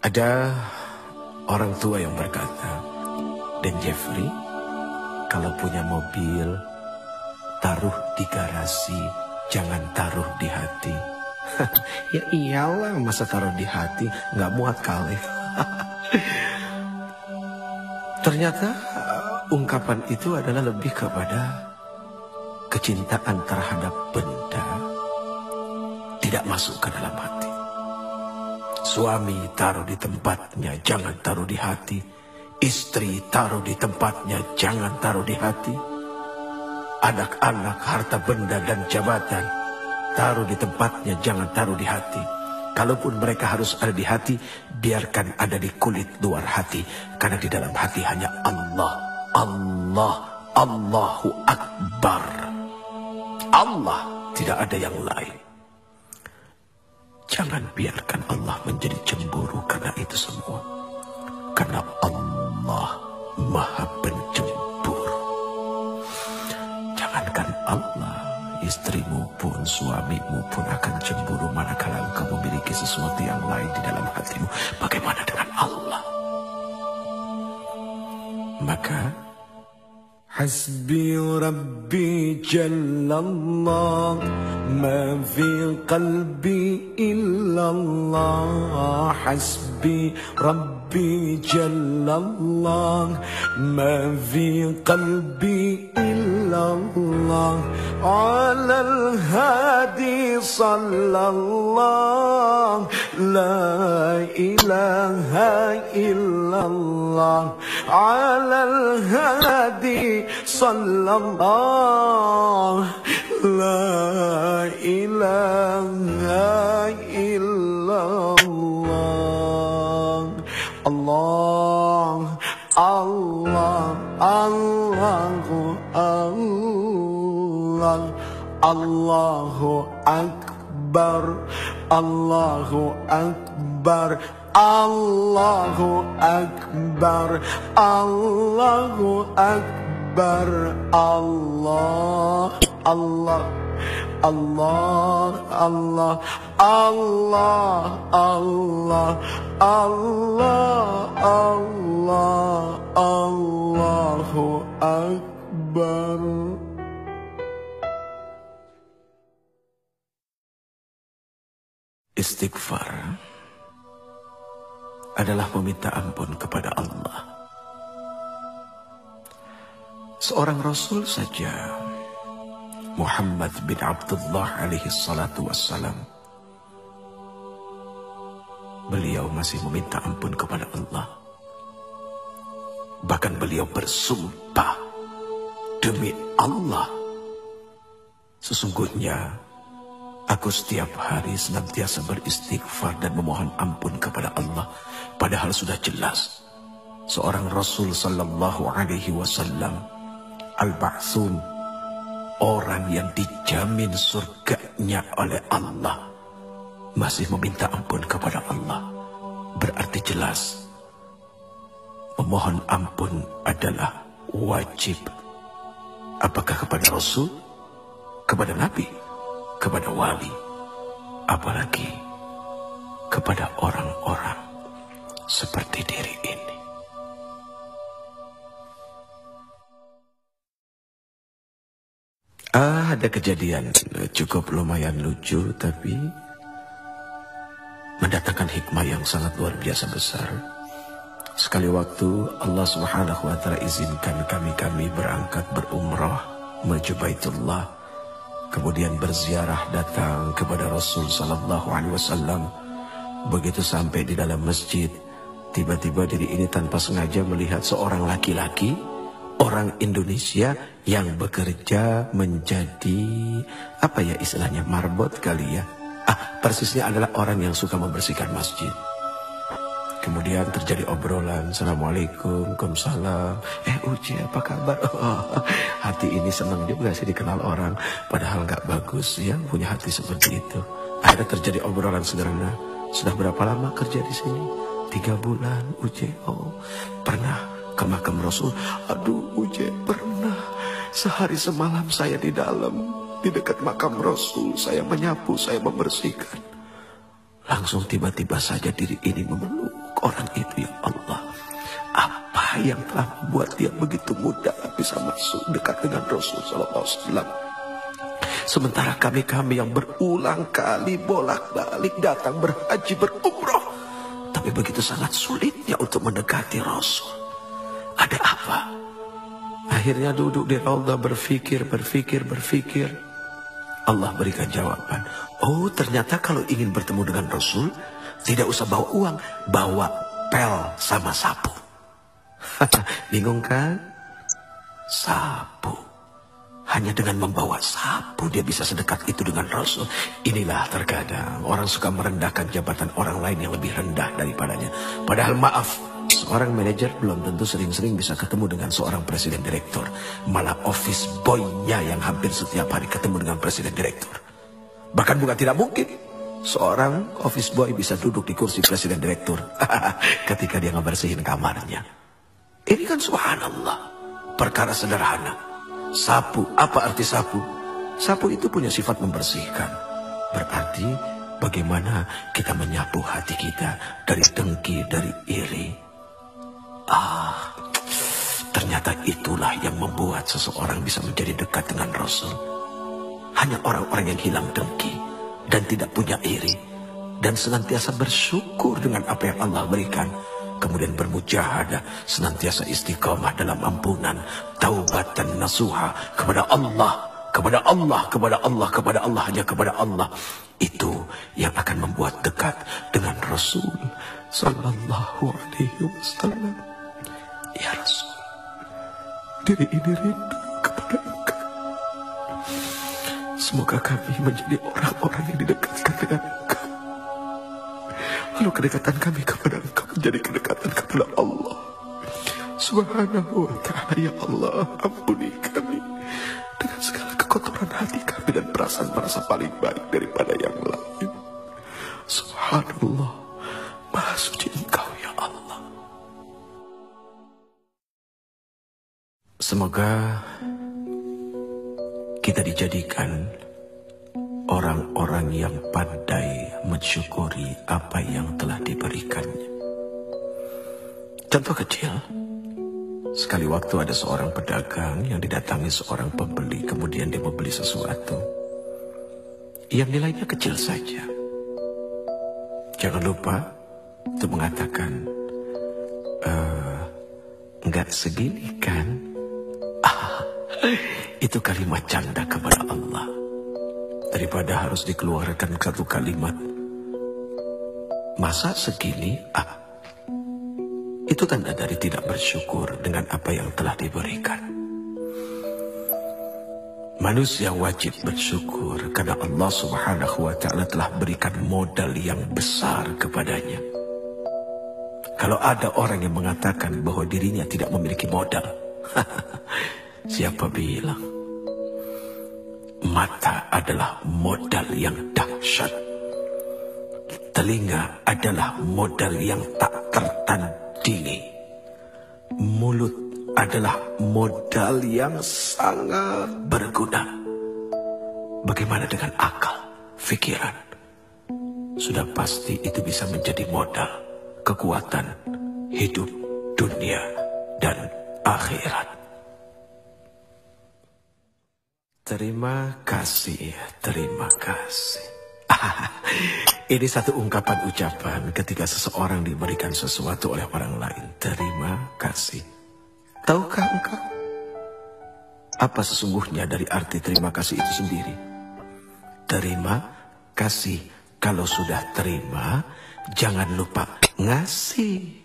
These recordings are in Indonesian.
Ada orang tua yang berkata, "Dan Jeffrey, kalau punya mobil, taruh di garasi, jangan taruh di hati." Ya iyalah, masa taruh di hati, nggak muat kali. Ternyata ungkapan itu adalah lebih kepada kecintaan terhadap benda tidak masuk ke dalam hati. Suami taruh di tempatnya, jangan taruh di hati. Istri taruh di tempatnya, jangan taruh di hati. Anak-anak, harta benda dan jabatan, taruh di tempatnya, jangan taruh di hati. Kalaupun mereka harus ada di hati, biarkan ada di kulit luar hati. Karena di dalam hati hanya Allah. Allah, Allahu Akbar. Allah, tidak ada yang lain. Jangan biarkan Allah menjadi cemburu karena itu semua. Karena Allah Maha Pencemburu. Jangankan Allah, istrimu pun, suamimu pun akan cemburu manakala engkau memiliki sesuatu yang lain di dalam hatimu. Bagaimana dengan Allah? Maka Hasbi Rabbi Jallallah, ma fi qalbi illallah. Hasbi Rabbi Jallallah, ma fi qalbi illallah. Ala al-hadi sallallah, la ilaha illallah. Ala al-hadi sallallahu, la ilaha illallah. Allah, Allah, Allahu Allah, Allahu Akbar, Allahu Akbar, Allahu Akbar, Allahu Akbar. Allah, Allah, Allah, Allah, Allah, Allah, Allah, Allah, Allahu Akbar. Istighfar adalah meminta ampun kepada Allah. Seorang Rasul saja, Muhammad bin Abdullah alaihi salatu wassalam, beliau masih meminta ampun kepada Allah. Bahkan beliau bersumpah, demi Allah, sesungguhnya aku setiap hari senantiasa beristighfar dan memohon ampun kepada Allah. Padahal sudah jelas seorang Rasul sallallahu alaihi wasallam, al-ba'tsun, orang yang dijamin surganya oleh Allah, masih meminta ampun kepada Allah. Berarti jelas memohon ampun adalah wajib. Apakah kepada Rasul, kepada Nabi, kepada wali, apalagi kepada orang-orang seperti diri ini. Ada kejadian cukup lumayan lucu, tapi mendatangkan hikmah yang sangat luar biasa besar. Sekali waktu Allah Subhanahu wa ta'ala izinkan kami berangkat berumrah menuju Baitullah, kemudian berziarah datang kepada Rasul sallallahu alaihi wasallam. Begitu sampai di dalam masjid, tiba-tiba diri ini tanpa sengaja melihat seorang laki-laki, orang Indonesia yang bekerja menjadi, apa ya istilahnya, marbot kali ya. Persisnya adalah orang yang suka membersihkan masjid. Kemudian terjadi obrolan, Assalamualaikum, Waalaikumsalam. Uci apa kabar? Hati ini senang juga sih dikenal orang, padahal gak bagus ya punya hati seperti itu. Akhirnya terjadi obrolan sederhana. Sudah berapa lama kerja di sini? 3 bulan, Uci. Oh, pernah ke makam Rasul? Aduh, Uci, pernah. Sehari semalam saya di dalam, di dekat makam Rasul. Saya menyapu, saya membersihkan. Langsung tiba-tiba saja diri ini memeluk orang itu ya Allah? Apa yang telah membuat dia begitu mudah bisa masuk dekat dengan Rasul sallallahu alaihi wasallam? Sementara kami yang berulang kali bolak-balik datang berhaji berumrah, tapi begitu sangat sulitnya untuk mendekati Rasul. Ada apa? Akhirnya duduk di raudhah berpikir. Allah berikan jawaban. Oh, ternyata kalau ingin bertemu dengan Rasul, tidak usah bawa uang, bawa pel sama sapu. Bingung kan? Sapu. Hanya dengan membawa sapu dia bisa sedekat itu dengan Rasul. Inilah terkadang orang suka merendahkan jabatan orang lain yang lebih rendah daripadanya. Padahal maaf, seorang manajer belum tentu sering-sering bisa ketemu dengan seorang presiden direktur. Malah office boy-nya yang hampir setiap hari ketemu dengan presiden direktur. Bahkan bukan tidak mungkin seorang office boy bisa duduk di kursi presiden direktur ketika dia ngebersihin kamarnya. Ini kan subhanallah, perkara sederhana. Sapu, apa arti sapu? Sapu itu punya sifat membersihkan. Berarti bagaimana kita menyapu hati kita dari dengki, dari iri. Ternyata itulah yang membuat seseorang bisa menjadi dekat dengan Rasul. Hanya orang-orang yang hilang dengki dan tidak punya iri, dan senantiasa bersyukur dengan apa yang Allah berikan, kemudian bermujahadah, senantiasa istiqamah dalam ampunan, taubat dan nasuha kepada Allah, hanya kepada Allah. Itu yang akan membuat dekat dengan Rasul sallallahu alaihi wasallam. Ya Rasul, diri ini rindu kepada Engkau. Semoga kami menjadi orang-orang yang didekatkan dengan Engkau. Lalu kedekatan kami kepada Engkau menjadi kedekatan kepada Allah Subhanahu wa ta'ala. Ya Allah, ampuni kami dengan segala kekotoran hati kami dan perasaan merasa paling baik daripada yang lain. Subhanallah, Maha Suci Engkau ya Allah. Semoga kita dijadikan orang-orang yang pandai mensyukuri apa yang telah diberikannya. Contoh kecil, sekali waktu ada seorang pedagang yang didatangi seorang pembeli, kemudian dia membeli sesuatu yang nilainya kecil saja. Jangan lupa untuk mengatakan, enggak segini kan? Itu kalimat canda kepada Allah. Daripada harus dikeluarkan satu kalimat, masa segini? Itu tanda dari tidak bersyukur dengan apa yang telah diberikan. Manusia wajib bersyukur karena Allah Subhanahu wa ta'ala telah berikan modal yang besar kepadanya. Kalau ada orang yang mengatakan bahwa dirinya tidak memiliki modal, siapa bilang? Mata adalah modal yang dahsyat. Telinga adalah modal yang tak tertandingi. Mulut adalah modal yang sangat berguna. Bagaimana dengan akal, fikiran? Sudah pasti itu bisa menjadi modal kekuatan hidup dunia dan akhirat. Terima kasih, terima kasih. Ini satu ungkapan ucapan ketika seseorang diberikan sesuatu oleh orang lain. Terima kasih. Tahukah engkau apa sesungguhnya dari arti terima kasih itu sendiri? Terima kasih. Kalau sudah terima, jangan lupa ngasih.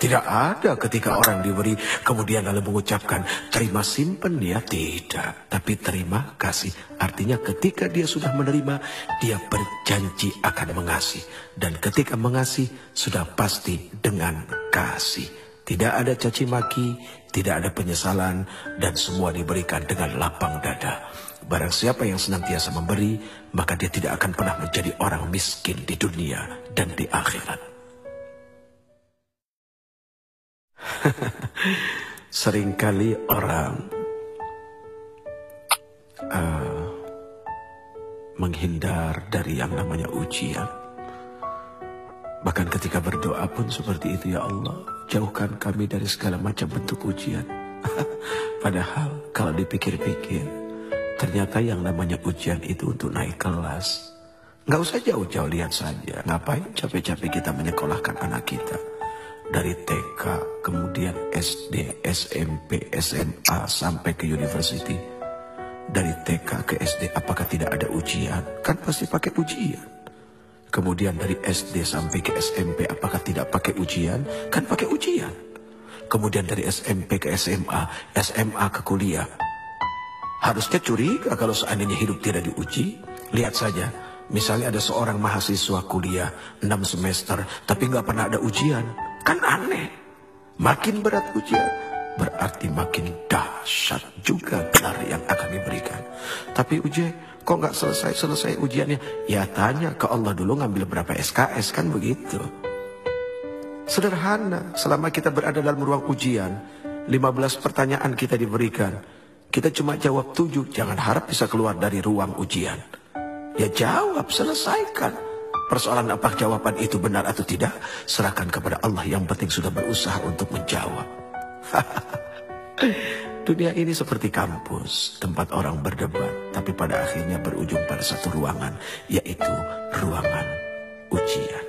Tidak ada ketika orang diberi kemudian lalu mengucapkan terima simpen ya, tidak. Tapi terima kasih artinya ketika dia sudah menerima, dia berjanji akan mengasihi. Dan ketika mengasihi sudah pasti dengan kasih. Tidak ada caci maki, tidak ada penyesalan, dan semua diberikan dengan lapang dada. Barang siapa yang senantiasa memberi, maka dia tidak akan pernah menjadi orang miskin di dunia dan di akhirat. Seringkali orang menghindar dari yang namanya ujian. Bahkan ketika berdoa pun seperti itu, ya Allah, jauhkan kami dari segala macam bentuk ujian. Padahal kalau dipikir-pikir, ternyata yang namanya ujian itu untuk naik kelas. Nggak usah jauh-jauh, lihat saja. Ngapain capek-capek kita menyekolahkan anak kita. Dari TK, kemudian SD, SMP, SMA, sampai ke university. Dari TK ke SD, apakah tidak ada ujian? Kan pasti pakai ujian. Kemudian dari SD sampai ke SMP, apakah tidak pakai ujian? Kan pakai ujian. Kemudian dari SMP ke SMA, SMA ke kuliah. Harusnya curiga kalau seandainya hidup tidak diuji. Lihat saja, misalnya ada seorang mahasiswa kuliah 6 semester, tapi nggak pernah ada ujian. Kan aneh. Makin berat ujian, berarti makin dahsyat juga gelar yang akan diberikan. Tapi kok nggak selesai ujiannya? Ya tanya ke Allah dulu, ngambil berapa SKS, kan begitu. Sederhana, selama kita berada dalam ruang ujian, 15 pertanyaan kita diberikan. Kita cuma jawab 7, jangan harap bisa keluar dari ruang ujian. Ya jawab, selesaikan. Persoalan apakah jawaban itu benar atau tidak, serahkan kepada Allah, yang penting sudah berusaha untuk menjawab. Dunia ini seperti kampus, tempat orang berdebat, tapi pada akhirnya berujung pada satu ruangan, yaitu ruangan ujian.